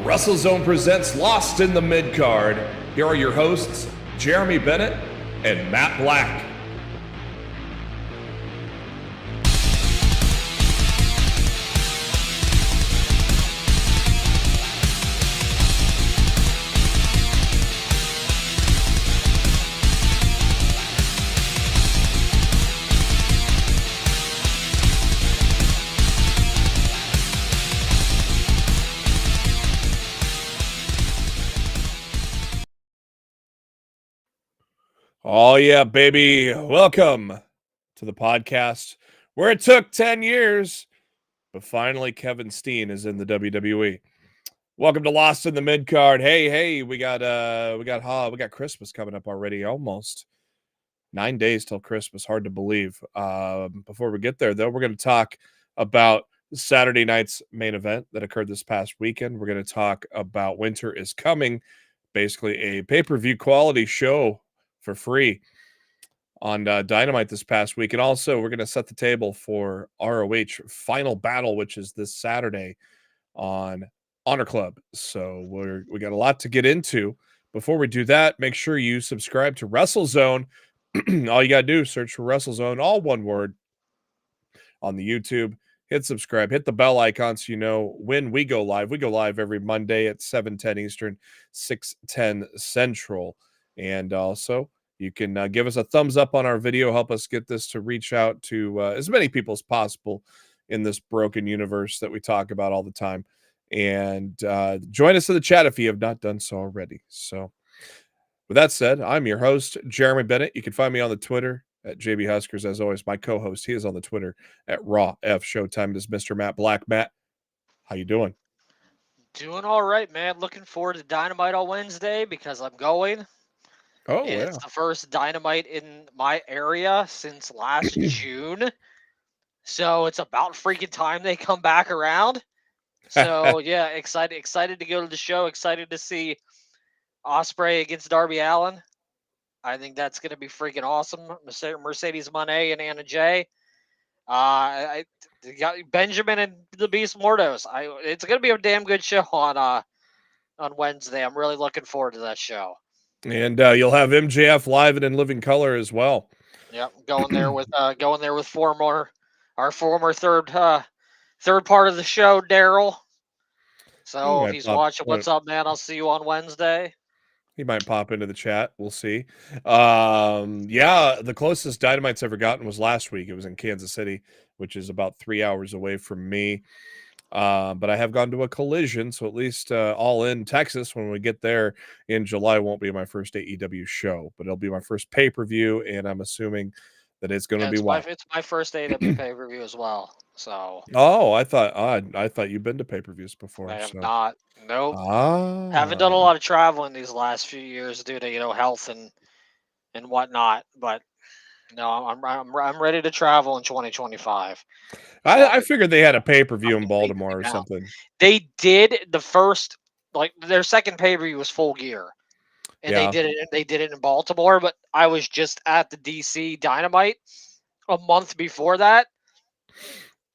WrestleZone presents Lost in the Midcard. Here are your hosts, Jeremy Bennett and Matt Black. Oh, yeah, baby. Welcome to the podcast where it took 10 years, but finally Kevin Steen is in the WWE. Welcome to Lost in the Midcard. Hey, we got Christmas coming up already. Almost 9 days till Christmas. Hard to believe. Before we get there, though, we're going to talk about Saturday night's main event that occurred this past weekend. We're going to talk about Winter is Coming, basically a pay-per-view quality show for free on Dynamite this past week. And also, we're going to set the table for ROH Final Battle, which is this Saturday on Honor Club. So we got a lot to get into. Before we do that, make sure you subscribe to WrestleZone. All you got to do is search for WrestleZone, all one word, on the YouTube. Hit subscribe, hit the bell icon so you know when we go live. We go live every Monday at 7:10 Eastern, 6:10 Central. And also, you can give us a thumbs up on our video, help us get this to reach out to as many people as possible in this broken universe that we talk about all the time. And join us in the chat if you have not done so already. So with that said, I'm your host, Jeremy Bennett. You can find me on the Twitter at JB Huskers. As always, my co-host, he is on the Twitter at Raw F Showtime. It is Mr. Matt Black. Matt, how you doing? Doing all right, man. Looking forward to Dynamite on Wednesday because I'm going. Oh, And yeah. it's the first Dynamite in my area since last June. So it's about freaking time they come back around. So yeah, excited to go to the show. Excited to see Ospreay against Darby Allin. I think that's going to be freaking awesome. Mercedes Moné and Anna Jay. I got Benjamin and the Beast Mordos. It's going to be a damn good show on Wednesday. I'm really looking forward to that show. And you'll have MJF live and in living color as well. Yep, going there with our former third part of the show, Daryl. So if he's watching, what's up, man? I'll see you on Wednesday. He might pop into the chat. We'll see. Yeah, the closest Dynamite's ever gotten was last week. It was in Kansas City, which is about 3 hours away from me. But I have gone to a Collision, so at least All In Texas, when we get there in July, won't be my first AEW show, but it'll be my first pay-per-view, and I'm assuming that it's going to be wild. It's my first AEW pay-per-view as well. So. Oh, I thought you've been to pay-per-views before. I have so. not. Nope. Haven't done a lot of traveling these last few years due to health and whatnot. But no, I'm ready to travel in 2025. I figured they had a pay-per-view in Baltimore or something. They did the first, their second pay-per-view was Full Gear, and Yeah. they did it in Baltimore. But I was just at the DC Dynamite a month before that,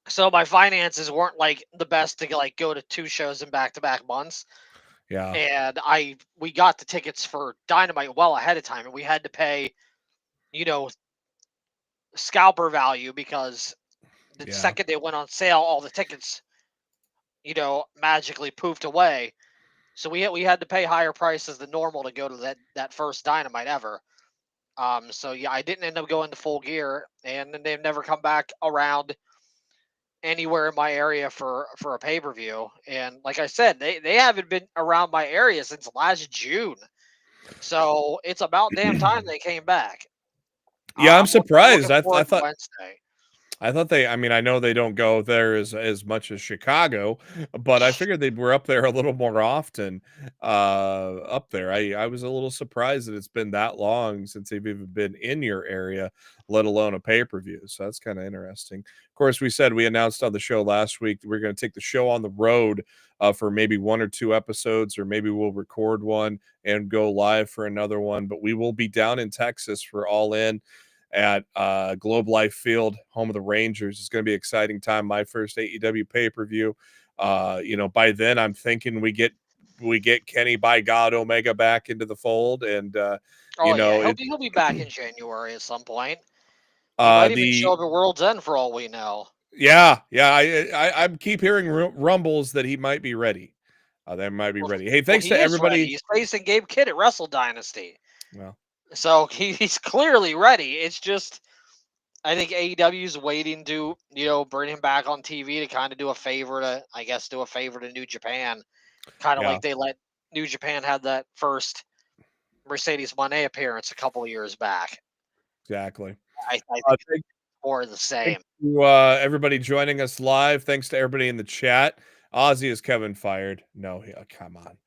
so my finances weren't the best to go to two shows in back-to-back months. Yeah. And we got the tickets for Dynamite well ahead of time, and we had to pay, scalper value because the second they went on sale, all the tickets, magically poofed away. So we had to pay higher prices than normal to go to that first Dynamite ever. So yeah, I didn't end up going to Full Gear, and then they've never come back around anywhere in my area for a pay-per-view. And like I said, they haven't been around my area since last June. So it's about damn time they came back. Yeah, I'm surprised. I thought Wednesday. I thought I know they don't go there as much as Chicago, but I figured they were up there a little more often up there. I was a little surprised that it's been that long since they've even been in your area, let alone a pay-per-view. So that's kind of interesting. Of course, we announced on the show last week that we're going to take the show on the road for maybe 1 or 2 episodes, or maybe we'll record one and go live for another one. But we will be down in Texas for All In at Globe Life Field, home of the Rangers. It's going to be an exciting time. My first AEW pay-per-view. By then I'm thinking we get we get Kenny by God Omega back into the fold, and Oh you yeah, know, he'll be back in January at some point. He might even the show up at World's End for all we know. yeah, I keep hearing rumbles that he might be ready. They might be Well, ready. Hey, well, thanks he to is ready. everybody. He's facing Gabe Kidd at Wrestle Dynasty, Well, so he's clearly ready. It's just I think AEW's waiting to bring him back on TV to kind of do a favor to New Japan, kind of yeah, like they let New Japan have that first Mercedes Moné appearance a couple of years back. exactly. I think it's Thank, more of the thank same. you, everybody joining us live. Thanks to everybody in the chat. Ozzy is Kevin fired? No, come on.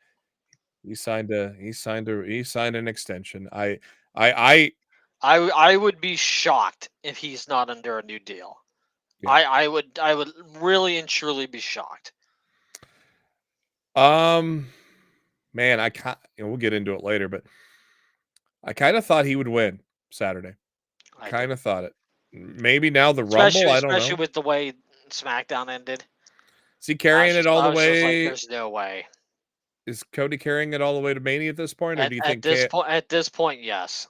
He signed an extension. I I would be shocked if he's not under a new deal. yeah. I would really and truly be shocked. Man, I can't. We'll get into it later, but I kind of thought he would win Saturday. I Kind didn't, of thought it. Maybe now the Rumble. I don't especially know. with the way SmackDown ended. Is he carrying it all I the was just like, way? there's no way. Is Cody carrying it all the way to Mania at this point, or do you think? At this point, yes.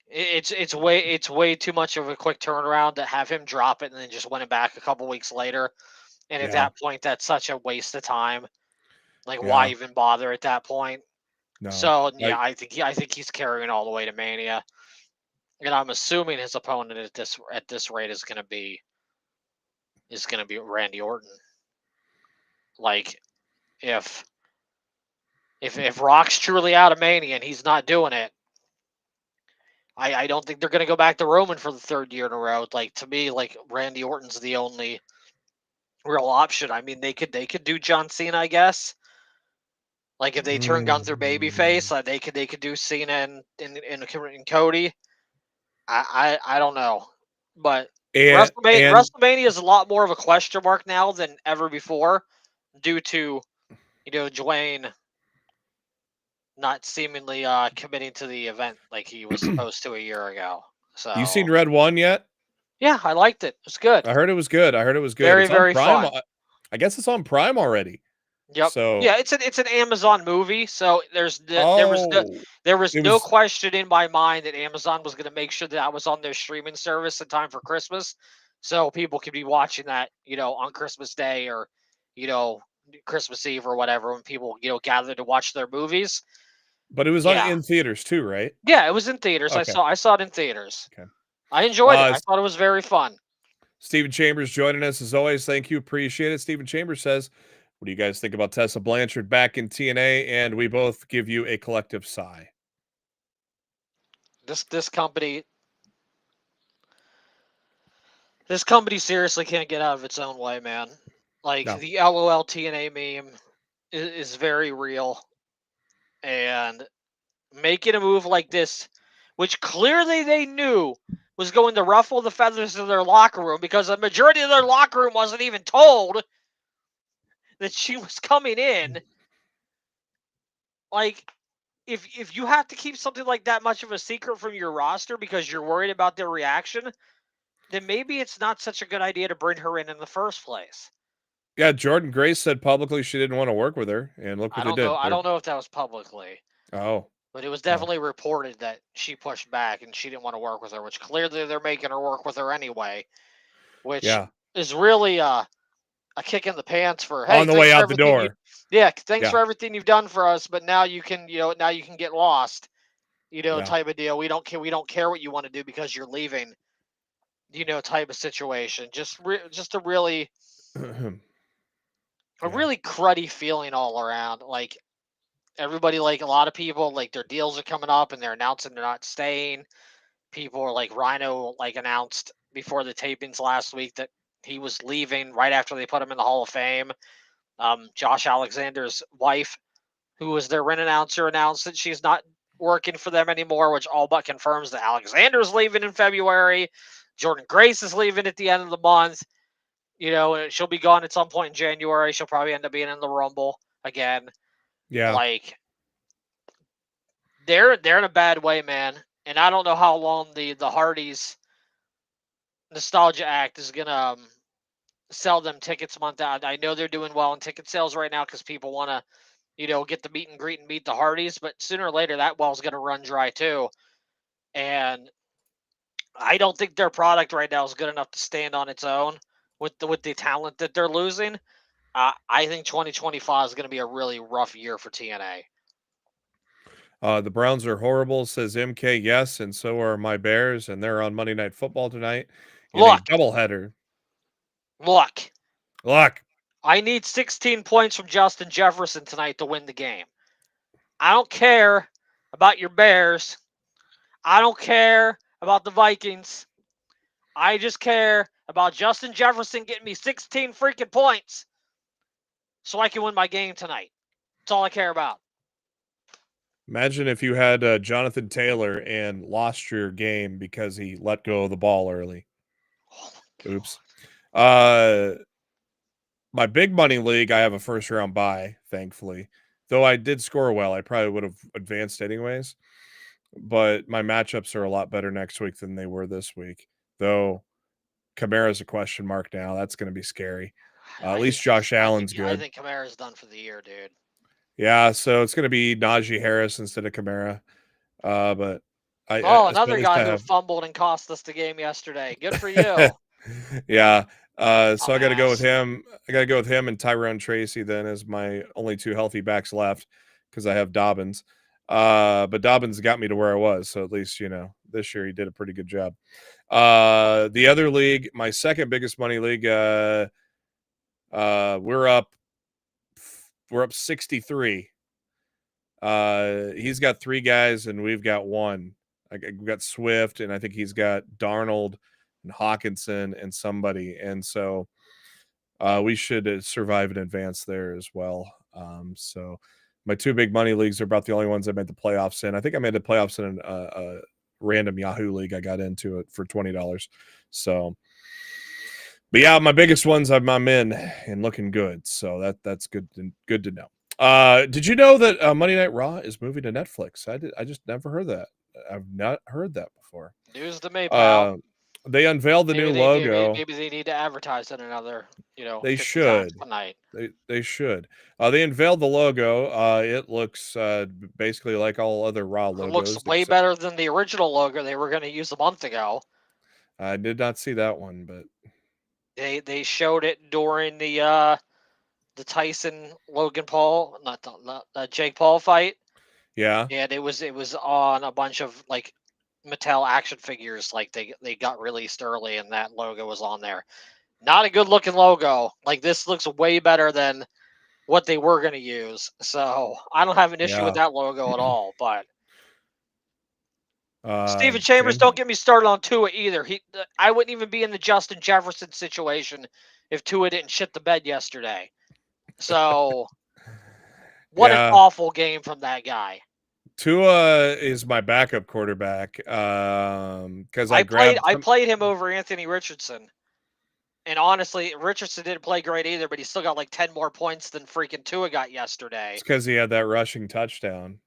It's way too much of a quick turnaround to have him drop it and then just win it back a couple weeks later. And at Yeah, that point, that's such a waste of time. Like, why yeah, even bother at that point? no. So I yeah, I think he's carrying all the way to Mania, and I'm assuming his opponent at this rate is gonna be Randy Orton. Like, if if Rock's truly out of Mania and he's not doing it, I don't think they're gonna go back to Roman for the third year in a row. Like, to me, like, Randy Orton's the only real option. I mean, they could do John Cena, I guess. Like, if they turn Gunther babyface, they could do Cena and Cody. I don't know, but and WrestleMania is a lot more of a question mark now than ever before, due to Dwayne not seemingly committing to the event like he was supposed to a year ago. you seen So Red One yet? yeah, I liked it. It's good. I heard it was good. I heard it was good. Very, It's on very Prime. fun. I guess it's on Prime already. Yep. So, Yeah, it's an Amazon movie, so oh, there was it no was. question in my mind that Amazon was going to make sure that I was on their streaming service in time for Christmas, so people could be watching that on Christmas Day or you know Christmas Eve or whatever when people gather to watch their movies. But it was on Yeah, in theaters too, right? yeah, it was in theaters. Okay. I saw it in theaters. Okay. I enjoyed it. I thought it was very fun. Stephen Chambers joining us as always. Thank you. Appreciate it. Stephen Chambers says, what do you guys think about Tessa Blanchard back in TNA? And we both give you a collective sigh. This company This company seriously can't get out of its own way, man. Like, No. the LOL TNA meme is very real, and making a move like this, which clearly they knew was going to ruffle the feathers of their locker room, because the majority of their locker room wasn't even told that she was coming in. Like, if you have to keep something like that much of a secret from your roster because you're worried about their reaction, then maybe it's not such a good idea to bring her in the first place. Yeah, Jordan Grace said publicly she didn't want to work with her, and look what they did. I don't know if that was publicly, Oh, but it was well, definitely reported that she pushed back and she didn't want to work with her, which clearly they're making her work with her anyway, which yeah. is really a kick in the pants for, hey, On the way out the door. thanks Yeah, for everything you've done for us, but now you can get lost, yeah. type of deal. We don't care what you want to do because you're leaving, type of situation. Just a really Yeah. cruddy feeling all around. Like, everybody, like, a lot of people, like, their deals are coming up and they're announcing they're not staying. People are like, Rhino, like, announced before the tapings last week that he was leaving right after they put him in the Hall of Fame. Josh Alexander's wife, who was their ring announcer, announced that she's not working for them anymore, which all but confirms that Alexander's leaving in February. Jordan Grace is leaving at the end of the month. She'll be gone at some point in January. She'll probably end up being in the Rumble again. Yeah. Like, they're in a bad way, man. And I don't know how long the Hardys Nostalgia Act is gonna sell them tickets month out. I know they're doing well in ticket sales right now because people want to get the meet and greet and meet the Hardys, but sooner or later that well's going to run dry too. And I don't think their product right now is good enough to stand on its own with the talent that they're losing. I think 2025 is going to be a really rough year for TNA. The Browns are horrible, says MK. Yes, and so are my Bears, and they're on Monday Night Football tonight in a Look, doubleheader. look, Look, I need 16 points from Justin Jefferson tonight to win the game. I don't care about your Bears. I don't care about the Vikings. I just care about Justin Jefferson getting me 16 freaking points so I can win my game tonight. That's all I care about. imagine if you had Jonathan Taylor and lost your game because he let go of the ball early. Oh my Oops. My big money league, I have a first round bye, thankfully. Though I did score well, I probably would have advanced anyways. But my matchups are a lot better next week than they were this week. Though Kamara's a question mark now. That's going to be scary. At least Josh Allen's good. I think Kamara's done for the year, dude. Yeah, so it's going to be Najee Harris instead of Kamara. But another guy who fumbled and cost us the game yesterday. Good for you. Yeah. So I got to go with him. I got to go with him and Tyrone Tracy then as my only two healthy backs left because I have Dobbins. But Dobbins got me to where I was. So at least, this year he did a pretty good job. The other league, my second biggest money league, we're up 63. He's got 3 guys and we've got 1. We've got Swift and I think he's got Darnold and Hawkinson and somebody. And so we should survive and advance there as well. So my 2 big money leagues are about the only ones I made the playoffs in. I think I made the playoffs in a random Yahoo league. I got into it for $20. So, but yeah, my biggest ones I'm in and looking good. So that's good to know. Did you know that Monday Night Raw is moving to Netflix? I just never heard that. I've not heard that before. News to me, pal. They unveiled the new logo. Maybe they need to advertise it another, they should tonight. They should. They unveiled the logo. It looks basically like all other Raw logos. It looks way better than the original logo they were going to use a month ago. I did not see that one, but they showed it during the Tyson Logan Paul, not Jake Paul fight. Yeah. And it was on a bunch of like Mattel action figures. Like they got released early, and that logo was on there. Not a good looking logo. Like this looks way better than what they were going to use. So I don't have an issue with that logo at all. But Stephen Chambers, don't get me started on Tua either. I wouldn't even be in the Justin Jefferson situation if Tua didn't shit the bed yesterday. So what an awful game from that guy. Tua is my backup quarterback because I played him over Anthony Richardson. And honestly, Richardson didn't play great either, but he still got like 10 more points than freaking Tua got yesterday. It's because he had that rushing touchdown.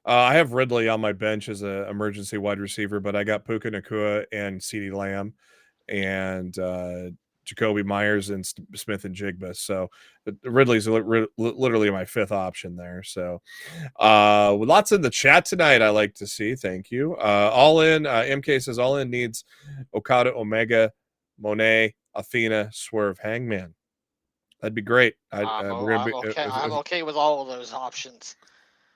I have Ridley on my bench as an emergency wide receiver, but I got Puka Nacua and CeeDee Lamb and Jacoby Myers and Smith and Jigba. So Ridley's literally my 5th option there. So lots in the chat tonight I like to see. Thank you. All in, MK says All In needs Okada, Omega, Monet, Athena, Swerve, Hangman. That'd be great. I'm okay with all of those options.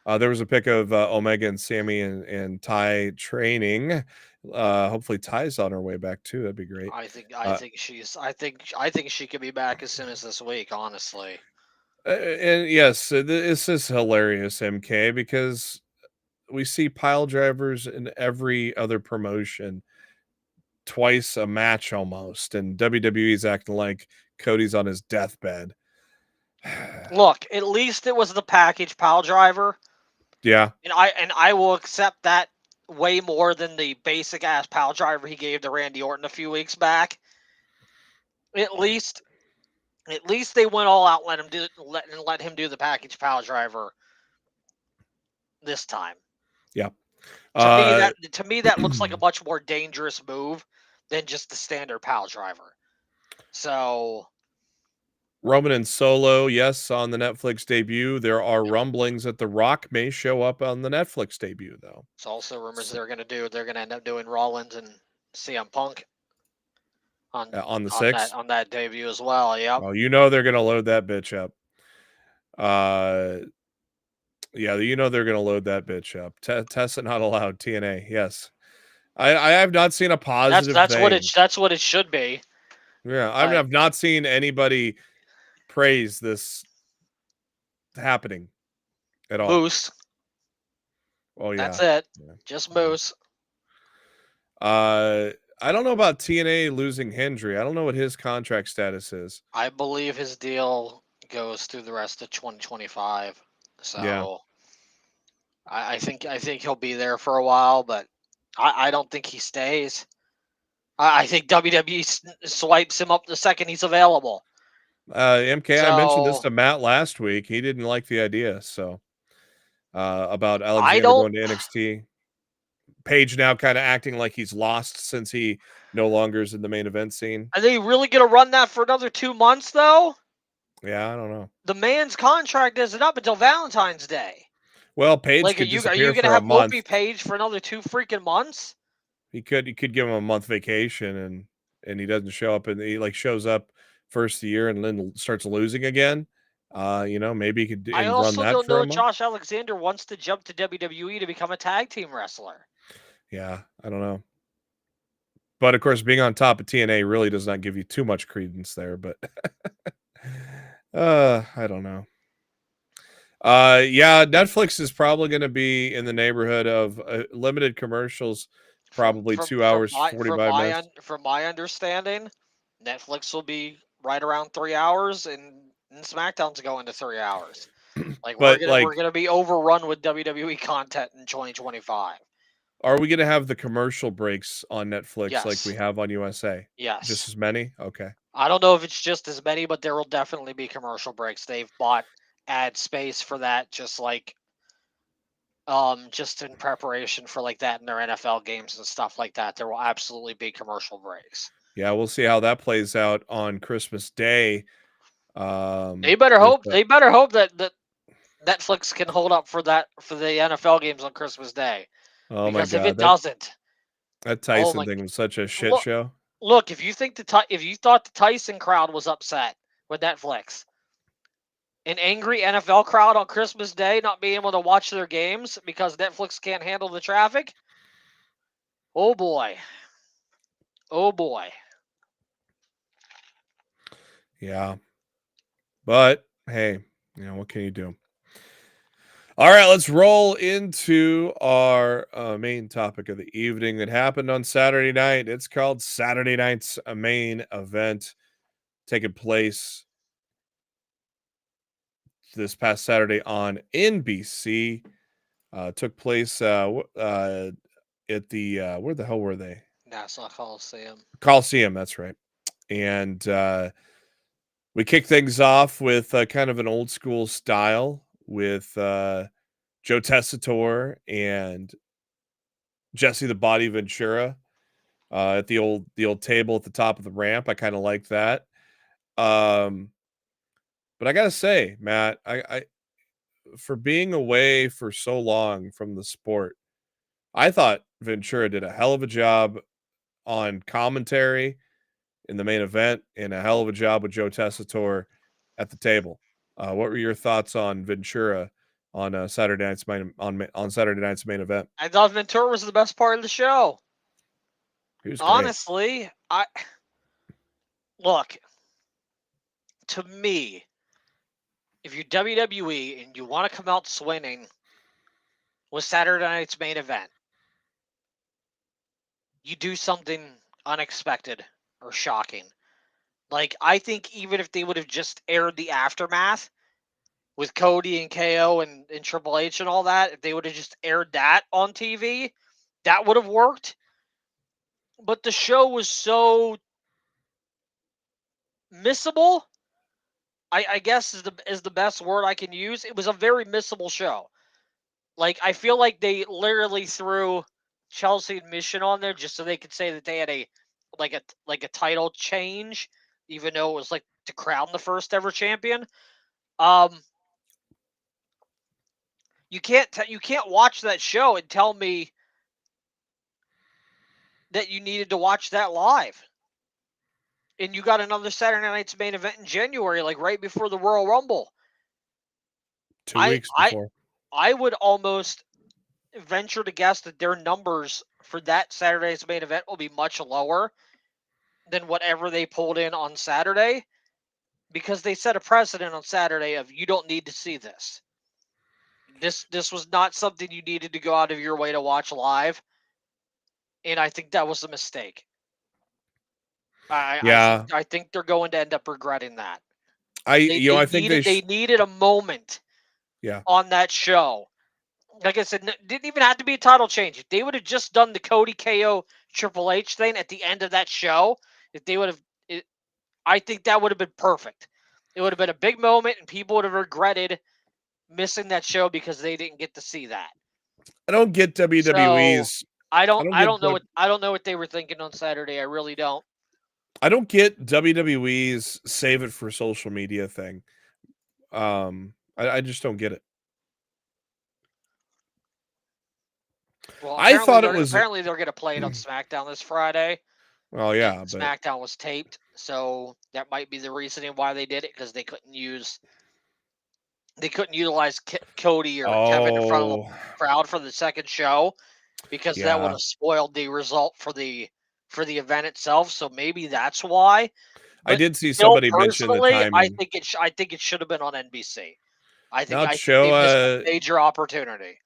There was a pic of Omega and Sammy and Ty training. Hopefully Ty's on her way back too. That'd be great. I think she could be back as soon as this week, honestly. And yes, this is hilarious, MK, because we see pile drivers in every other promotion twice a match almost, and WWE's acting like Cody's on his deathbed. Look, at least it was the package pile driver. Yeah. And I will accept that way more than the basic ass pile driver he gave to Randy Orton a few weeks back. At least they went all out, let him do the package pile driver this time. Yeah. To me that looks like a much more dangerous move than just the standard pile driver. So Roman and Solo, yes, on the Netflix debut. There are rumblings that The Rock may show up on the Netflix debut, though. There's also rumors they're going to end up doing Rollins and CM Punk on On the on that 6th. on that debut as well. Yep. Oh, you know they're going to load that bitch up. Yeah, you know they're going to load that bitch up. Tessa not allowed. TNA, yes. I have not seen a positive That's what thing. it should be. Yeah, I've not seen anybody praise this happening at all. Moose. Oh yeah, That's it. yeah. Just Moose. I don't know about TNA losing Hendry. I don't know what his contract status is. I believe his deal goes through the rest of 2025. So Yeah. I think he'll be there for a while, but I don't think he stays. I think WWE swipes him up the second he's available. MK, I mentioned this to Matt last week. He didn't like the idea, so about Alexander going to NXT. Page now kind of acting like he's lost since he no longer is in the main event scene. Are they really going to run that for another 2 months, though? Yeah, I don't know. The man's contract isn't up until Valentine's Day. Well, Page Like, could are you disappear going to for a have month. Opie Page for another 2 freaking months? He could give him a month vacation and he doesn't show up and he like shows up first of the year and then starts losing again. Maybe he could I run also that don't for know a if month. Josh Alexander wants to jump to WWE to become a tag team wrestler. Yeah, I don't know. But of course, being on top of TNA really does not give you too much credence there. But I don't know. Yeah, Netflix is probably going to be in the neighborhood of limited commercials, probably 2 hours, 45 minutes. From my understanding, Netflix will be right around 3 hours, and SmackDown's going to 3 hours. Like But we're gonna be overrun with WWE content in 2025. Are we going to have the commercial breaks on Netflix like Yes. we have on USA? Yes. Just as many? Okay. I don't know if it's just as many, but there will definitely be commercial breaks. They've bought ad space for that, just in preparation for like that in their NFL games and stuff like that. There will absolutely be commercial breaks. Yeah, we'll see how that plays out on Christmas Day. They better hope that Netflix can hold up for the NFL games on Christmas Day. Oh because my God, if it doesn't, that Tyson thing was such a shit show. Look, if you thought the Tyson crowd was upset with Netflix, an angry NFL crowd on Christmas Day not being able to watch their games because Netflix can't handle the traffic. Oh boy. Oh boy. Yeah. But hey, what can you do? All right, let's roll into our main topic of the evening that happened on Saturday night. It's called Saturday Night's Main Event, taking place this past Saturday on NBC. Took place at the where the hell were they? Nassau Coliseum. Coliseum, that's right. And we kicked things off with kind of an old school style with Joe Tessitore and Jesse the Body Ventura at the old table at the top of the ramp. I kind of liked that. But I gotta say, Matt, I for being away for so long from the sport, I thought Ventura did a hell of a job on commentary in the main event and a hell of a job with Joe Tessitore at the table. What were your thoughts on Ventura on Saturday night's main event? I thought Ventura was the best part of the show. He was Honestly, look, to me, if you're WWE and you want to come out swinging with Saturday night's main event, you do something unexpected or shocking. Like, I think even if they would have just aired the aftermath with Cody and KO and Triple H and all that, if they would have just aired that on TV, that would have worked. But the show was so missable, I guess is the best word I can use. It was a very missable show. Like, I feel like they literally threw Chelsea Admission on there just so they could say that they had a title change, even though it was like to crown the first ever champion. You can't watch that show and tell me that you needed to watch that live. And you got another Saturday Night's Main Event in January, like right before the Royal Rumble. 2 weeks before. I would almost venture to guess that their numbers for that Saturday's Main Event will be much lower than whatever they pulled in on Saturday, because they set a precedent on Saturday of you don't need to see this. This was not something you needed to go out of your way to watch live, and I think that was a mistake. I think they're going to end up regretting that. I think they needed a moment. Yeah. On that show, like I said, didn't even have to be a title change. If they would have just done the Cody KO Triple H thing at the end of that show, if they would have, I think that would have been perfect. It would have been a big moment, and people would have regretted missing that show because they didn't get to see that. I don't get WWE's. So, I don't know what they were thinking on Saturday. I really don't. I don't get WWE's save it for social media thing. I just don't get it. Well, I thought it was apparently they're going to play it on SmackDown this Friday. Oh yeah, but SmackDown was taped, so that might be the reasoning why they did it, because they couldn't utilize Cody or Kevin in front of the crowd for the second show, because that would have spoiled the result for the event itself. So maybe that's why. But I did see somebody mention the timing. I think it should have been on NBC. I think they missed a major opportunity.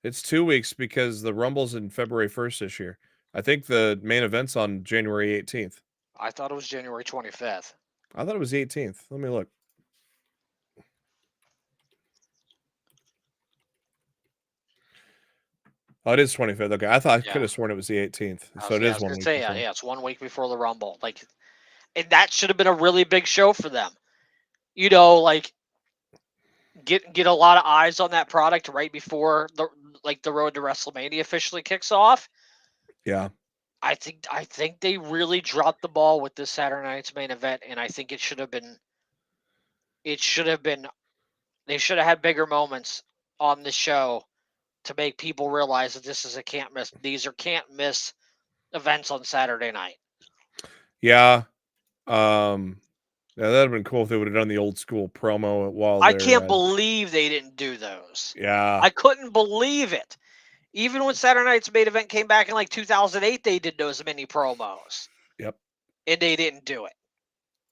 It's 2 weeks because the Rumble's in February 1st this year. I think the main event's on January 18th. I thought it was January 25th. I thought it was the 18th. Let me look. Oh, it is 25th. Okay, I could have sworn it was the 18th. So it is 1 week. Yeah, it's 1 week before the Rumble. Like, and that should have been a really big show for them. You know, like get a lot of eyes on that product right before the road to WrestleMania officially kicks off. Yeah. I think they really dropped the ball with this Saturday Night's Main Event, and I think it should have been. They should have had bigger moments on the show to make people realize that this is a can't miss. These are can't miss events on Saturday night. Yeah. Yeah, that'd have been cool if they would have done the old school promo while I can't believe they didn't do those. Yeah. I couldn't believe it. Even when Saturday Night's Main Event came back in like 2008, they did those mini promos. Yep. And they didn't do it.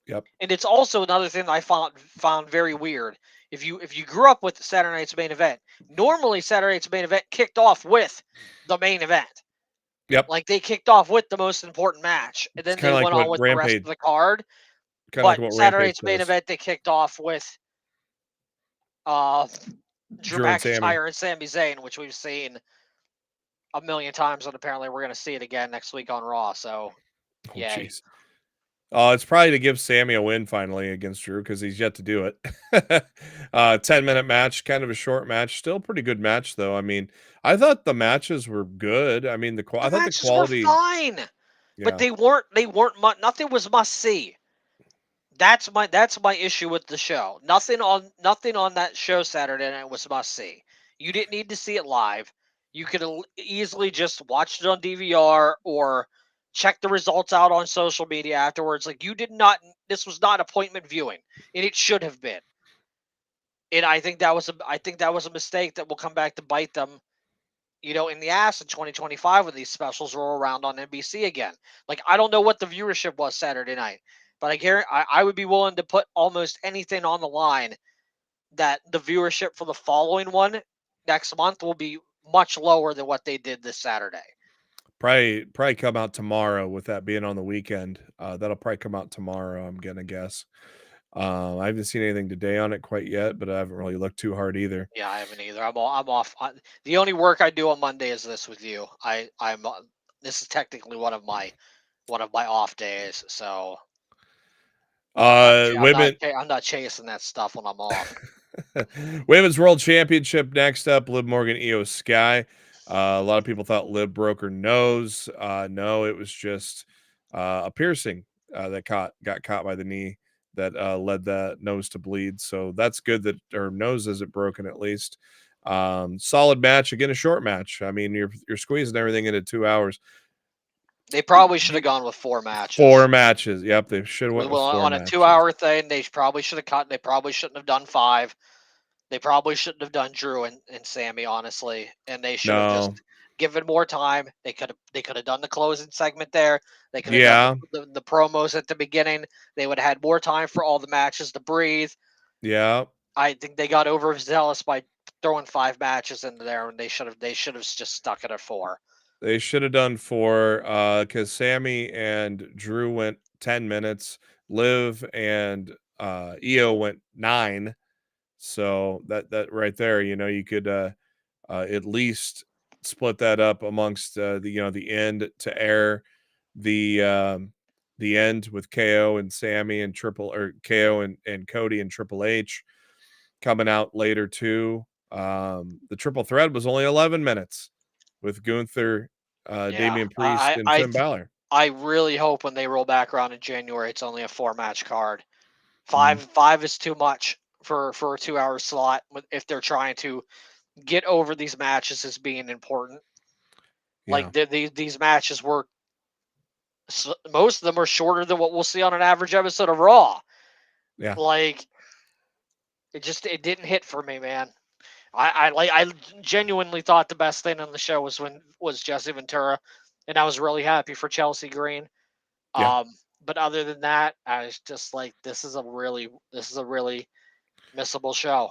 Yep. And it's also another thing that I found very weird. If you grew up with Saturday Night's Main Event, normally Saturday Night's Main Event kicked off with the main event. Yep. Like they kicked off with the most important match, and then they went on with the rest of the card. But Saturday Night's Main Event, they kicked off with Drew McIntyre and Sami Zayn, which we've seen a million times, and apparently we're going to see it again next week on Raw. So, yeah. It's probably to give Sammy a win finally against Drew, because he's yet to do it. 10-minute match, kind of a short match, still pretty good match though. I mean, I thought the matches were good. I mean, I thought the quality were fine, but they weren't. Nothing was must see. That's my issue with the show. Nothing on that show Saturday night was must see. You didn't need to see it live. You could easily just watch it on DVR or check the results out on social media afterwards. Like, this was not appointment viewing, and it should have been. And I think that was a mistake that will come back to bite them, in the ass in 2025 when these specials roll around on NBC again. Like, I don't know what the viewership was Saturday night, but I would be willing to put almost anything on the line that the viewership for the following one next month will be much lower than what they did this Saturday. Probably come out tomorrow, with that being on the weekend. That'll probably come out tomorrow, I'm gonna guess. I haven't seen anything today on it quite yet, but I haven't really looked too hard either. Yeah, I haven't either. I'm off. The only work I do on Monday is this with you. This is technically one of my off days, so I'm not chasing that stuff when I'm off. Women's World Championship next up. Liv Morgan, Io Sky. A lot of people thought Liv broke her nose. No, it was just a piercing that got caught by the knee that led that nose to bleed. So that's good that her nose isn't broken at least. Solid match, again, a short match. I mean, you're squeezing everything into 2 hours. They probably should have gone with 4 matches. 4 matches. Yep, they should have went with 4 on a matches. 2-hour thing. They probably should have cut. They probably shouldn't have done 5. They probably shouldn't have done Drew and Sammy, honestly, and they should have just given more time. They could have done the closing segment there. They could have done the promos at the beginning. They would have had more time for all the matches to breathe. Yeah. I think they got overzealous by throwing 5 matches into there, and they should have just stuck it at 4. They should have done 4 because Sammy and Drew went 10 minutes. Liv and Io went 9. So that right there, you could at least split that up amongst the end to air the end with KO and Sammy and KO and Cody and Triple H coming out later too. The triple threat was only 11 minutes with Gunther, Damian Priest, and Finn Balor. I really hope when they roll back around in January, it's only a 4-match card. 5 is too much for a 2-hour slot if they're trying to get over these matches as being important. Like these matches were, most of them are shorter than what we'll see on an average episode of Raw. Yeah, like it didn't hit for me, man. I genuinely thought the best thing on the show was Jesse Ventura, and I was really happy for Chelsea Green. Yeah. But other than that, I was just like, this is a really missable show.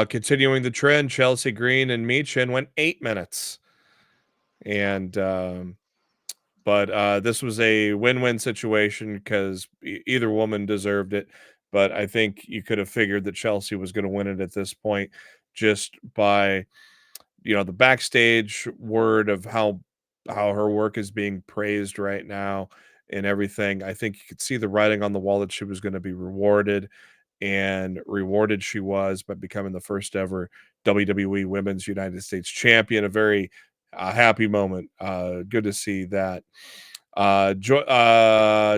Continuing the trend, Chelsea Green and Michin went 8 minutes. And but this was a win-win situation because either woman deserved it. But I think you could have figured that Chelsea was going to win it at this point just by the backstage word of how her work is being praised right now and everything. I think you could see the writing on the wall that she was going to be rewarded, and rewarded she was by becoming the first ever WWE Women's United States Champion. A very happy moment. Good to see that.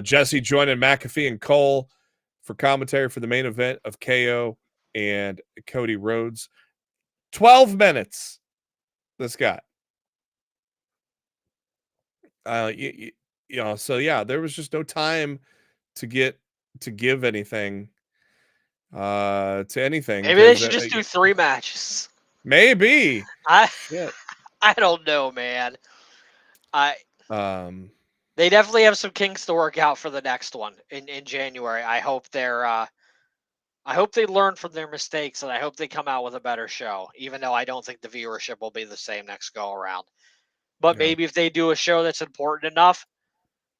Jesse joining McAfee and Cole for commentary for the main event of KO and Cody Rhodes. 12 minutes this got. So yeah, there was just no time to give anything to anything. Maybe they should just do 3 matches. Maybe. I don't know, man. They definitely have some kinks to work out for the next one in January. I hope they learn from their mistakes, and I hope they come out with a better show, even though I don't think the viewership will be the same next go around. But maybe if they do a show that's important enough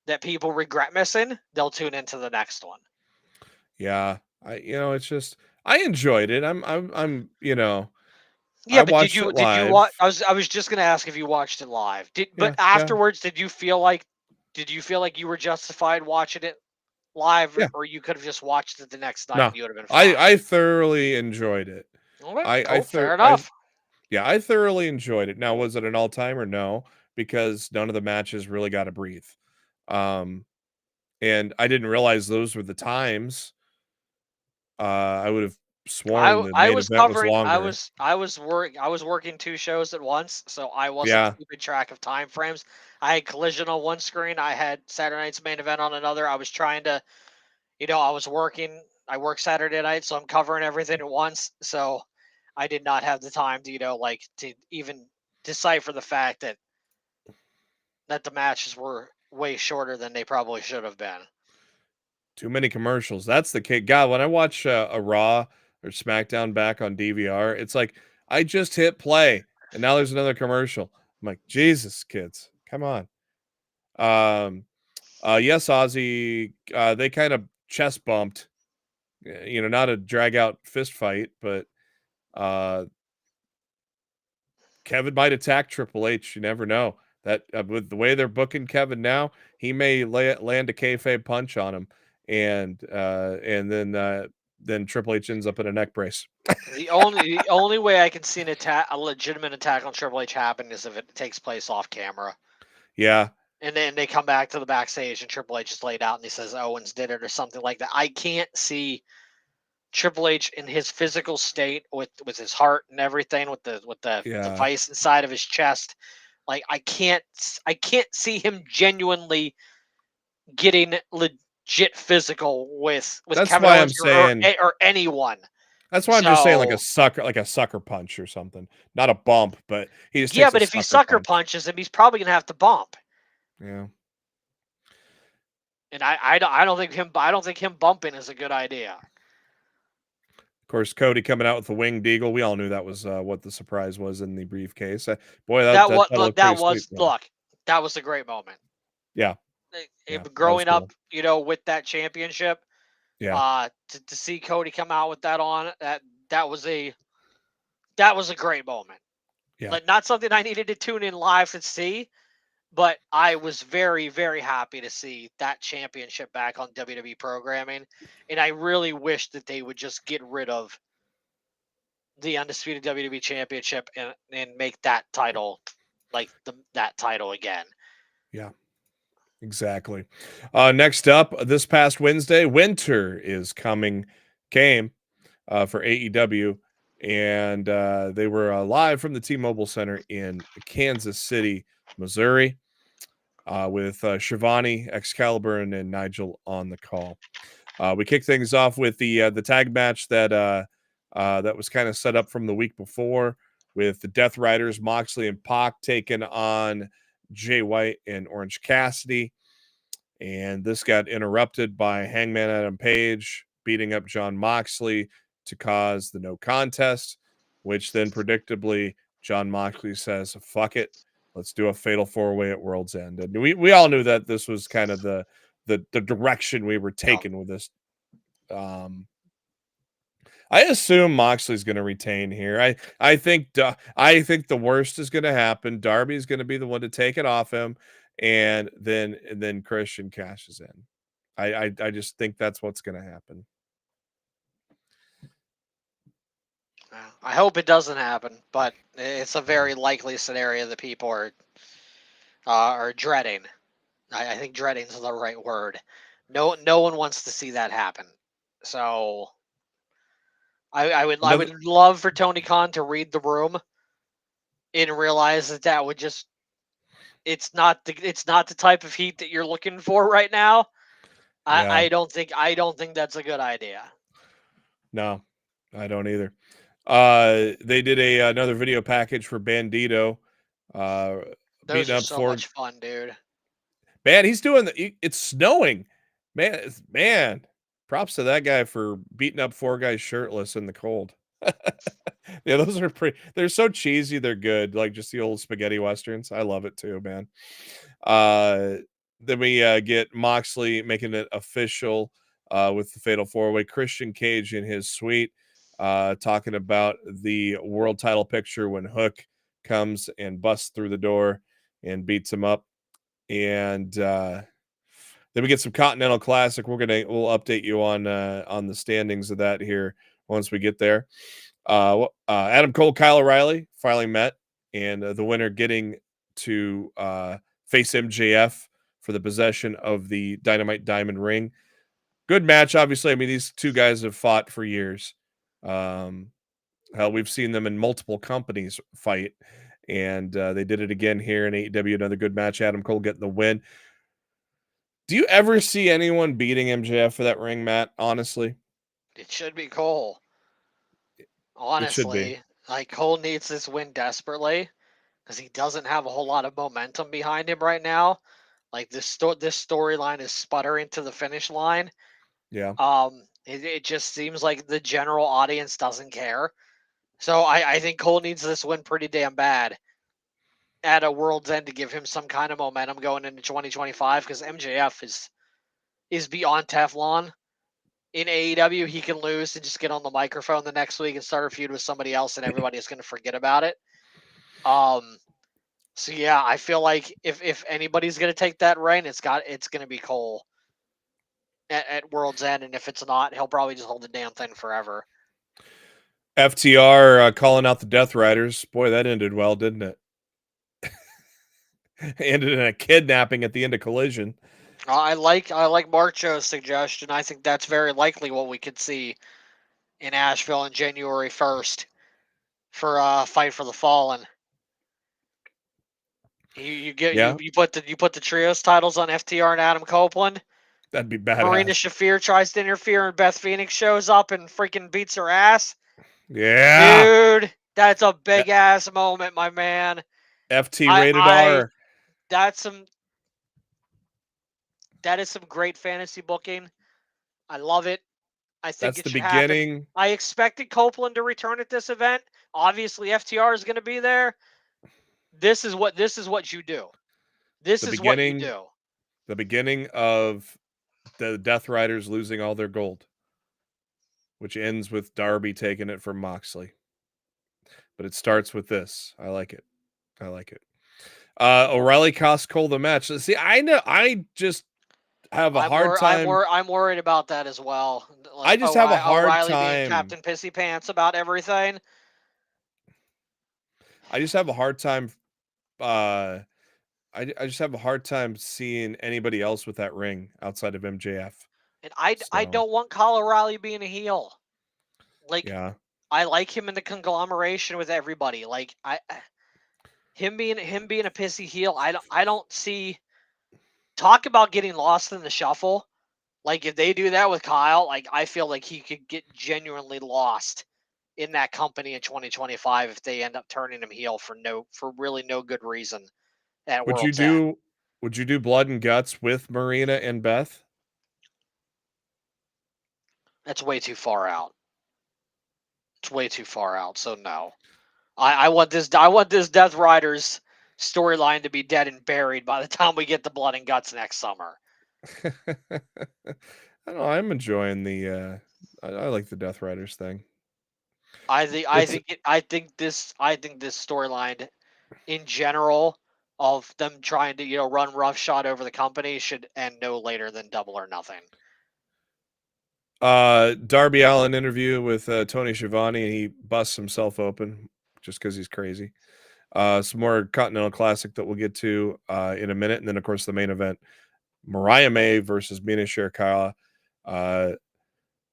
that people regret missing, they'll tune into the next one. Yeah, it's just I enjoyed it. I'm Yeah, but did you watch? I was just gonna ask if you watched it live. But afterwards, did you feel like you were justified watching it live, or you could have just watched it the next night? No, and you would have been fine? I thoroughly enjoyed it. Fair enough. I thoroughly enjoyed it. Now, was it an all-timer? No, because none of the matches really got to breathe. And I didn't realize those were the times. I would have sworn the main event was longer. I was working 2 shows at once, so I wasn't keeping track of time frames. I had Collision on one screen. I had Saturday night's main event on another. I was trying to, I was working. I work Saturday night, so I'm covering everything at once. So I did not have the time to, to even decipher the fact that the matches were way shorter than they probably should have been. Too many commercials. That's the case. God, when I watch a Raw or SmackDown back on DVR, it's like I just hit play and now there's another commercial. I'm like, Jesus, kids, come on. Yes, Ozzy. They kind of chest bumped. Not a drag out fist fight, but Kevin might attack Triple H. You never know. That with the way they're booking Kevin now, he may land a kayfabe punch on him, and then Triple H ends up in a neck brace. The only way I can see a legitimate attack on Triple H happen is if it takes place off camera. Yeah, And then they come back to the backstage and Triple H is laid out and he says Owens did it or something like that. I can't see Triple H in his physical state with his heart and everything, with the device inside of his chest. Like I can't see him genuinely getting legit physical with That's Kevin why I'm Owens saying. or anyone. That's why I'm just saying like a sucker punch or something, not a bump, but he just takes but a if he sucker punches him, he's probably gonna have to bump. Yeah. And I don't think him bumping is a good idea. Of course, Cody coming out with the winged eagle. We all knew that was what the surprise was in the briefcase. Boy, that was a great moment. Yeah. Growing up, with that championship, yeah, to see Cody come out with that on, that was a great moment. Yeah. Like, not something I needed to tune in live to see, but I was very, very happy to see that championship back on WWE programming, and I really wish that they would just get rid of the undisputed WWE championship and make that title like that title again. Yeah. Exactly. Next up, this past Wednesday, Winter came for AEW, and they were live from the T-Mobile Center in Kansas City, Missouri, with Shivani, Excalibur, and Nigel on the call. We kicked things off with the tag match that was kind of set up from the week before, with the Death Riders, Moxley and Pac, taking on Jay White and Orange Cassidy. And this got interrupted by Hangman Adam Page beating up Jon Moxley to cause the no contest, which then predictably Jon Moxley says, fuck it, let's do a fatal four-way at World's End. And we all knew that this was kind of the direction we were taking with this. I assume Moxley's going to retain here. I think the worst is going to happen. Darby's going to be the one to take it off him, and then Christian cashes in. I just think that's what's going to happen. I hope it doesn't happen, but it's a very likely scenario that people are dreading. I think dreading is the right word. No one wants to see that happen. So I would love for Tony Khan to read the room and realize that would just it's not the type of heat that you're looking for right now. Yeah. I don't think that's a good idea. No, I don't either. They did another video package for Bandito. Those are so much fun, dude. Man, he's doing it's snowing. Man, props to that guy for beating up 4 guys shirtless in the cold. Yeah, those are they're so cheesy, they're good. Like just the old spaghetti westerns. I love it too, man. Then we get Moxley making it official with the fatal 4-way. Christian Cage in his suite talking about the world title picture when Hook comes and busts through the door and beats him up. And then we get some Continental Classic. We'll update you on the standings of that here once we get there. Adam Cole, Kyle O'Reilly finally met, and the winner getting to face MJF for the possession of the Dynamite Diamond Ring. Good match, obviously. I mean, these two guys have fought for years. Hell, we've seen them in multiple companies fight, and they did it again here in AEW. Another good match. Adam Cole getting the win. Do you ever see anyone beating MJF for that ring, Matt? Honestly, it should be Cole. Honestly, like Cole needs this win desperately because he doesn't have a whole lot of momentum behind him right now. Like this storyline is sputtering to the finish line. Yeah. It just seems like the general audience doesn't care. So I think Cole needs this win pretty damn bad at a World's End to give him some kind of momentum going into 2025 because MJF is beyond Teflon. In AEW, he can lose and just get on the microphone the next week and start a feud with somebody else, and everybody is going to forget about it. So yeah, I feel like if anybody's going to take that reign, it's going to be Cole at World's End, and if it's not, he'll probably just hold the damn thing forever. FTR calling out the Death Riders. Boy, that ended well, didn't it? ended in a kidnapping at the end of Collision. I like Mark Joe's suggestion. I think that's very likely what we could see in Asheville on January 1st for Fight for the Fallen. You get Yeah, you put the trios titles on FTR and Adam Copeland. that'd be Marina badass. Shafir tries to interfere and Beth Phoenix shows up and freaking beats her ass. Yeah. Dude, that's a big ass moment, my man. FT I rated I R. that is some great fantasy booking. I love it. I think That's it the should happen. beginning. I expected Copeland to return at this event. Obviously, FTR is going to be there. This is what you do. This The is what you beginning. do. The beginning of the Death Riders losing all their gold, which ends with Darby taking it from Moxley. But it starts with this. I like it. I like it. O'Reilly cost Cole the match. See, I just have a hard time. I'm worried about that as well. I Like just have a hard O'Reilly being time. Captain Pissy Pants about everything. I just have a hard time. Uh, I just have a hard time seeing anybody else with that ring outside of MJF. And I So, don't want Kyle O'Reilly being a heel. Like yeah. I like him in the conglomeration with everybody. Like him being a pissy heel. I don't see. Talk about getting lost in the shuffle. Like if they do that with Kyle, like I feel like he could get genuinely lost in that company in 2025 if they end up turning him heel for really no good reason at Would you World's End. do would you do Blood and Guts with Marina and Beth? That's way too far out. It's way too far out. So no. I want this Death Riders storyline to be dead and buried by the time we get the Blood and Guts next summer. I don't know. I'm enjoying the. I like the Death Riders thing. I think this storyline in general of them trying to run roughshod over the company should end no later than Double or Nothing. Darby Allin interview with Tony Schiavone, and he busts himself open just because he's crazy. Some more Continental Classic that we'll get to in a minute, and then of course the main event: Mariah May versus Mina Shirakawa,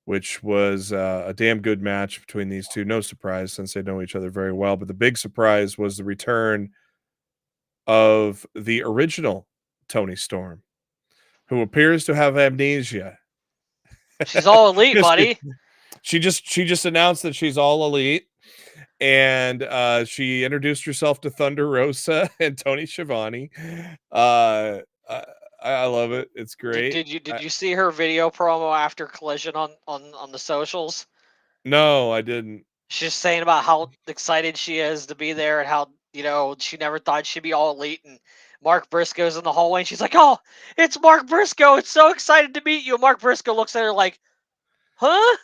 which was a damn good match between these two. No surprise since they know each other very well. But the big surprise was the return of the original Tony Storm, who appears to have amnesia. She's all elite, buddy. She just announced that she's all elite, and she introduced herself to Thunder Rosa and Tony Schiavone. I love it. It's great. Did you see her video promo after Collision on the socials? No, I didn't. She's saying about how excited she is to be there and how she never thought she'd be all elite. And Mark Briscoe's in the hallway and she's like, "Oh, it's Mark Briscoe! It's so excited to meet you." And Mark Briscoe looks at her like, "Huh?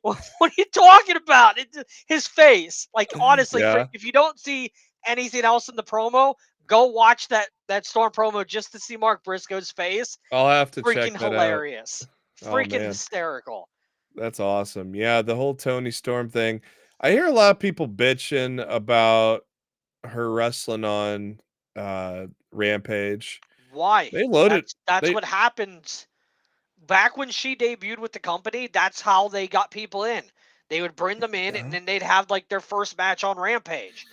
What are you talking about?" His face, like honestly, Yeah. if you don't see anything else in the promo, go watch that Storm promo just to see Mark Briscoe's face. I'll have to Freaking check that hilarious. out. Freaking Man. hysterical. That's awesome. Yeah, the whole Tony Storm thing. I hear a lot of people bitching about her wrestling on Rampage. Why? They loaded. That's what happens. Back when she debuted with the company, that's how they got people in. They would bring them in, and then they'd have like their first match on Rampage.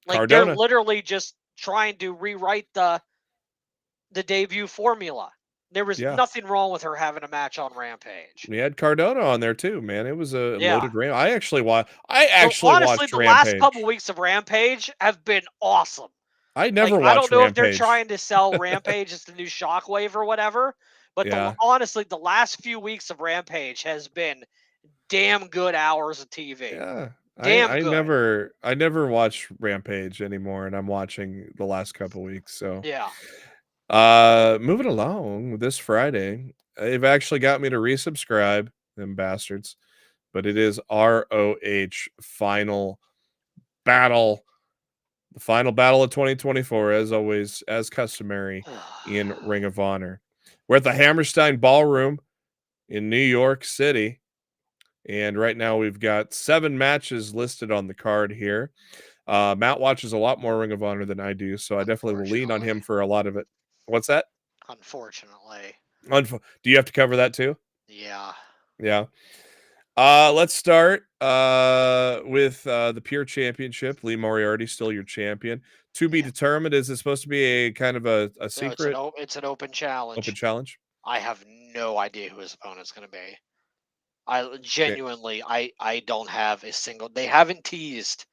Like they're literally just trying to rewrite the debut formula. There was nothing wrong with her having a match on Rampage. We had Cardona on there too, man. It was a loaded Rampage. I actually honestly, watched the Rampage. last couple weeks of Rampage have been awesome. I never watched I don't know Rampage. if they're trying to sell Rampage as the new Shockwave or whatever, but honestly, the last few weeks of Rampage has been damn good hours of TV. Yeah. Damn good. I never watch Rampage anymore, and I'm watching the last couple weeks. So yeah. Moving along this Friday, they've actually got me to resubscribe, them bastards. But it is ROH Final Battle. The final battle of 2024, as always, as customary in Ring of Honor. We're at the Hammerstein Ballroom in New York City. And right now we've got 7 matches listed on the card here. Matt watches a lot more Ring of Honor than I do, so I definitely will lean on him for a lot of it. What's that? Unfortunately. Do you have to cover that too? Yeah. Yeah. Let's start with the Pure Championship. Lee Moriarty still your champion. To be determined. Is it supposed to be a kind of a No, secret it's an open challenge. open challenge? I have no idea who his opponent's going to be. I genuinely, I don't have a single. They haven't teased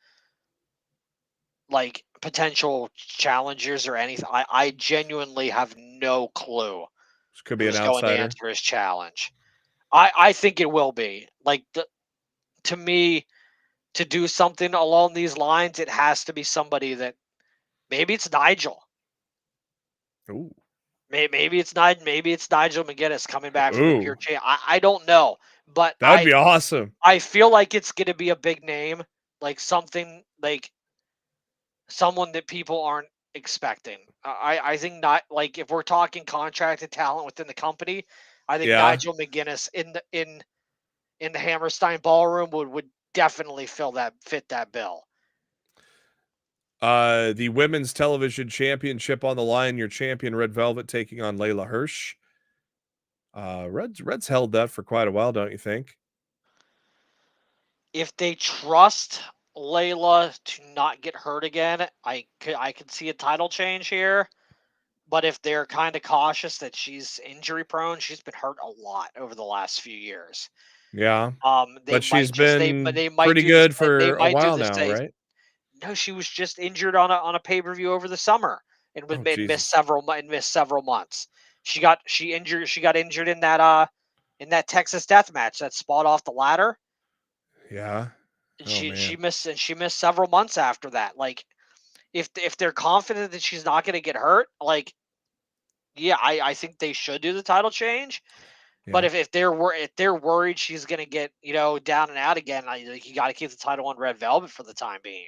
like potential challengers or anything. I genuinely have no clue This could be an who's going to outsider. answer his challenge. I think it will be like to me to do something along these lines. It has to be somebody that maybe it's Nigel. Ooh. Maybe it's Nigel. Maybe it's Nigel McGuinness coming back from the Pure Ooh. Champ. I don't know, but That would be awesome. I feel like it's going to be a big name, like something like someone that people aren't expecting. I think not like if we're talking contracted talent within the company, I think Yeah. Nigel McGuinness in the Hammerstein Ballroom would definitely fit that bill. The women's television championship on the line. Your champion Red Velvet taking on Layla Hirsch. Reds held that for quite a while, don't you think? If they trust Layla to not get hurt again, I could see a title change here. But if they're kind of cautious that she's injury prone, she's been hurt a lot over the last few years. Yeah. They But she's might just been they might pretty do the good they for a might do while the now, same. right? No, she was just injured on a pay per view over the summer and Oh missed Jesus. several months. She got injured in that Texas death match that spot off the ladder. Yeah. And Oh man. she missed several months after that. Like if they're confident that she's not going to get hurt, like yeah, I think they should do the title change. But Yeah. if they're worried she's going to get down and out again, like you got to keep the title on Red Velvet for the time being.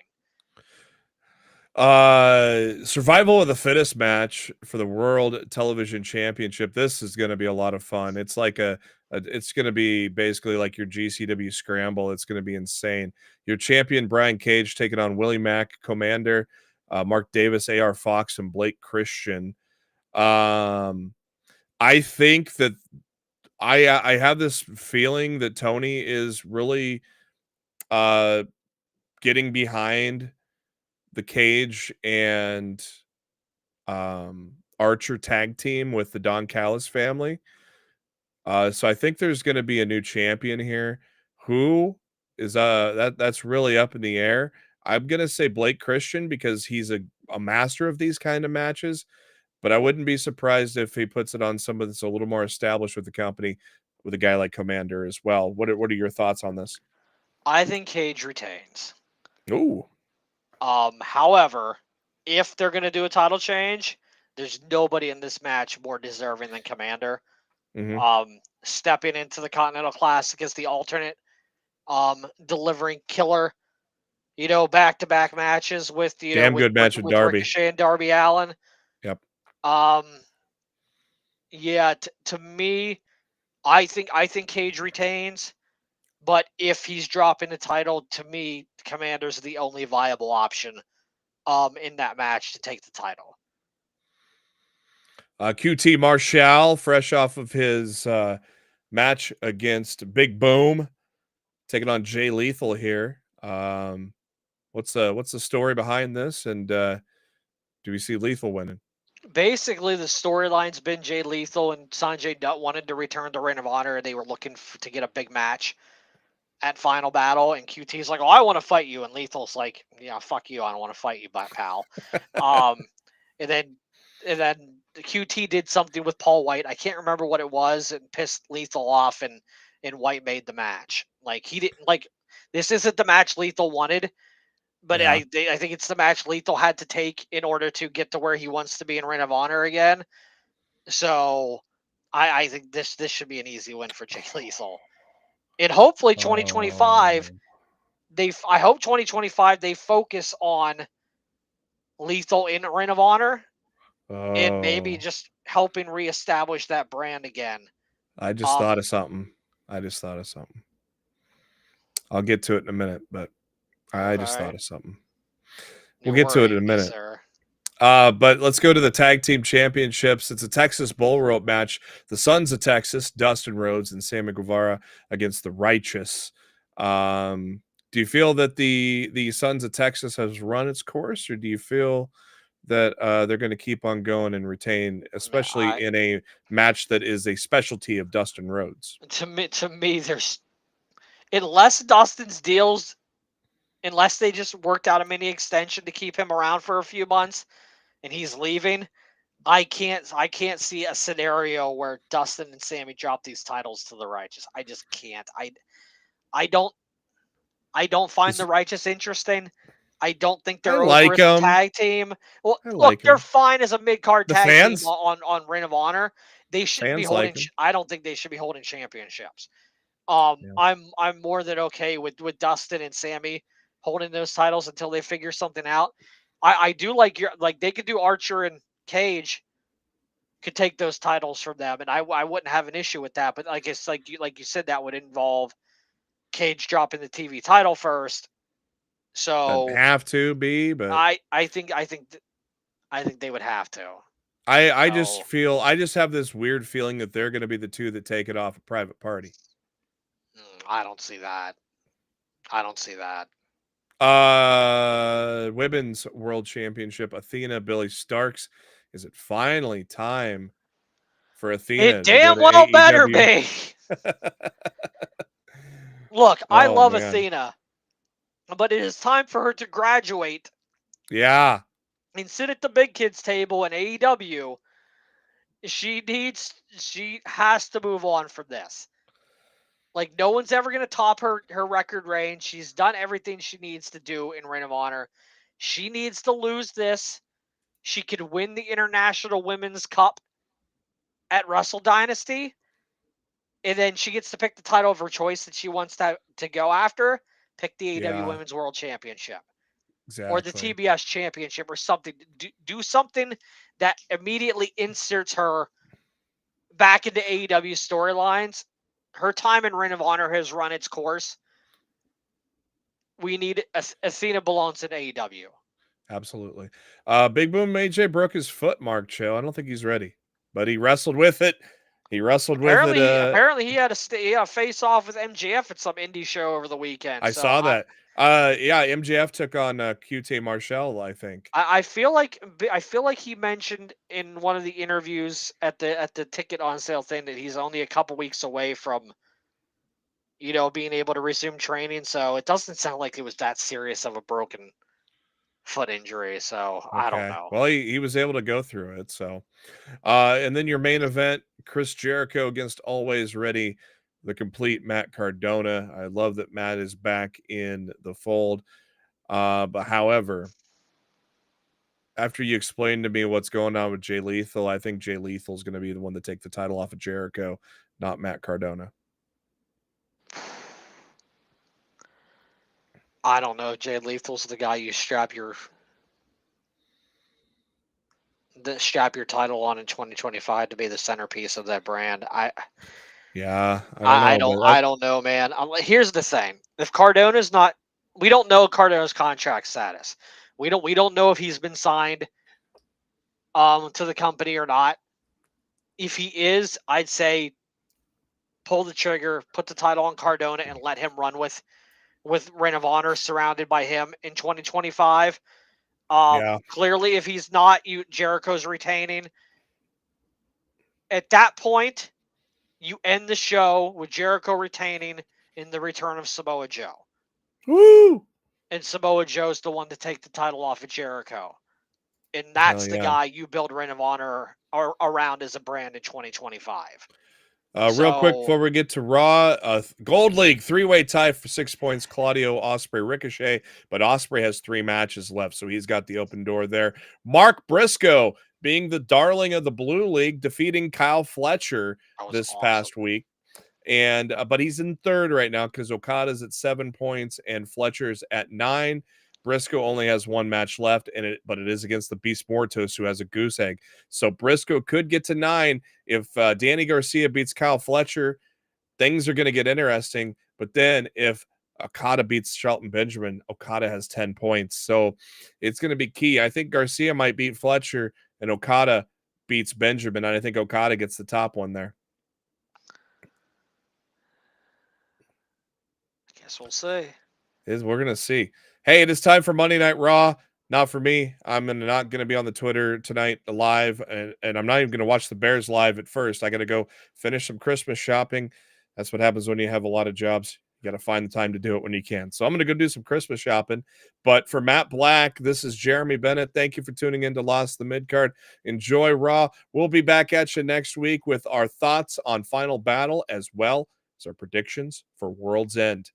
Survival of the fittest match for the World Television Championship. This is going to be a lot of fun. It's like it's going to be basically like your GCW scramble. It's going to be insane. Your champion Brian Cage taking on Willie Mack, Commander, Mark Davis, AR Fox, and Blake Christian. I think that I have this feeling that Tony is really getting behind the Cage and Archer tag team with the Don Callis family. So I think there's going to be a new champion here. Who is that's really up in the air. I'm going to say Blake Christian because he's a master of these kind of matches, but I wouldn't be surprised if he puts it on somebody that's a little more established with the company with a guy like Commander as well. What are your thoughts on this? I think Cage retains. Ooh. However, if they're going to do a title change, there's nobody in this match more deserving than Commander. Mm-hmm. Stepping into the Continental Classic as the alternate, delivering killer, back-to-back matches with Damn good match with Darby. Ricochet and Darby Allin. Yep. Yeah, to me, I think Cage retains. But if he's dropping the title, to me, Commander's the only viable option in that match to take the title. QT Marshall, fresh off of his match against Big Boom, taking on Jay Lethal here. What's the story behind this? And do we see Lethal winning? Basically, the storyline's been Jay Lethal and Sanjay Dutt wanted to return to Ring of Honor. They were looking to get a big match at Final Battle, and QT's like, "Oh, I want to fight you," and Lethal's like, "Yeah, fuck you, I don't want to fight you, pal." Um, and then the QT did something with Paul White. I can't remember what it was, and pissed Lethal off, and White made the match. Like he didn't like this isn't the match Lethal wanted, but Yeah. I think it's the match Lethal had to take in order to get to where he wants to be in Ring of Honor again. So I think this should be an easy win for Jay Lethal. And hopefully 2025 Oh. I hope 2025 they focus on Lethal in Ring of Honor and maybe Oh. just helping reestablish that brand again. I just Um thought of something. I'll get to it in a minute, but I just okay. thought of something. We'll get to it in a minute. Sir. But let's go to the tag team championships. It's a Texas bull rope match. The Sons of Texas, Dustin Rhodes and Sammy Guevara against the Righteous. Do you feel that the Sons of Texas has run its course, or do you feel that they're going to keep on going and retain, especially in a match that is a specialty of Dustin Rhodes? To me, there's unless Dustin's deals, unless they just worked out a mini extension to keep him around for a few months, and he's leaving, I can't see a scenario where Dustin and Sammy drop these titles to the Righteous. I just can't. I don't find the Righteous interesting. I don't think they're over as a tag team. Well, look, they're fine as a mid-card tag team on Ring of Honor. They shouldn't be holding. I don't think they should be holding championships. I'm more than okay with Dustin and Sammy holding those titles until they figure something out. I do like they could do Archer and Cage could take those titles from them, and I wouldn't have an issue with that. But I guess like you said, that would involve Cage dropping the TV title first. So doesn't have to be, but I think they would have to. I just have this weird feeling that they're going to be the two that take it off a private party. I don't see that. Women's World Championship, Athena, Billy Starks. Is it finally time for Athena? It damn well better be. Look, I love Athena, but it is time for her to graduate. Yeah. And sit at the big kids table in AEW. She has to move on from this. Like, no one's ever going to top her record reign. She's done everything she needs to do in Ring of Honor. She needs to lose this. She could win the International Women's Cup at Wrestle Dynasty. And then she gets to pick the title of her choice that she wants to go after. Pick the AEW Women's World Championship. Exactly. Or the TBS Championship or something. Do something that immediately inserts her back into AEW storylines. Her time in Ring of Honor has run its course. We need Athena belongs in AEW. Absolutely. Big Boom AJ broke his foot, Mark Cho. I don't think he's ready, but he wrestled with it. Apparently, he had a face off with MJF at some indie show over the weekend. I saw that. MJF took on QT Marshall, I think. I feel like he mentioned in one of the interviews at the ticket on sale thing that he's only a couple weeks away from, being able to resume training. So it doesn't sound like it was that serious of a broken foot injury. So okay. I don't know. Well, he was able to go through it. So, and then your main event, Chris Jericho against Always Ready, the complete Matt Cardona. I love that Matt is back in the fold. But however, after you explained to me what's going on with Jay Lethal, I think Jay Lethal is going to be the one to take the title off of Jericho, not Matt Cardona. I don't know. Jay Lethal's the guy you strap your title on in 2025 to be the centerpiece of that brand. I don't know, man. Here's the thing: if Cardona's not, we don't know Cardona's contract status. We don't know if he's been signed to the company or not. If he is, I'd say pull the trigger, put the title on Cardona, and let him run with Ring of Honor surrounded by him in 2025. Clearly, if he's not, Jericho's retaining. At that point, you end the show with Jericho retaining in the return of Samoa Joe. Woo! And Samoa Joe's the one to take the title off of Jericho. And that's the guy you build Ring of Honor around as a brand in 2025. Real quick before we get to Raw, Gold League 3-way tie for 6 points. Claudio, Ospreay, Ricochet, but Ospreay has 3 matches left, so he's got the open door there. Mark Briscoe, being the darling of the Blue League, defeating Kyle Fletcher this past week, and but he's in third right now because Okada's at 7 points and Fletcher's at 9. Briscoe only has 1 match left, but it is against the Beast Mortos, who has a goose egg. So Briscoe could get to 9 if Danny Garcia beats Kyle Fletcher. Things are going to get interesting. But then if Okada beats Shelton Benjamin, Okada has 10 points. So it's going to be key. I think Garcia might beat Fletcher and Okada beats Benjamin. And I think Okada gets the top one there. I guess we'll see. We're going to see. Hey, it is time for Monday Night Raw. Not for me. I'm not going to be on the Twitter tonight live, and I'm not even going to watch the Bears live at first. I got to go finish some Christmas shopping. That's what happens when you have a lot of jobs. You got to find the time to do it when you can. So I'm going to go do some Christmas shopping. But for Matt Black, this is Jeremy Bennett. Thank you for tuning in to Lost the Midcard. Enjoy Raw. We'll be back at you next week with our thoughts on Final Battle as well as our predictions for World's End.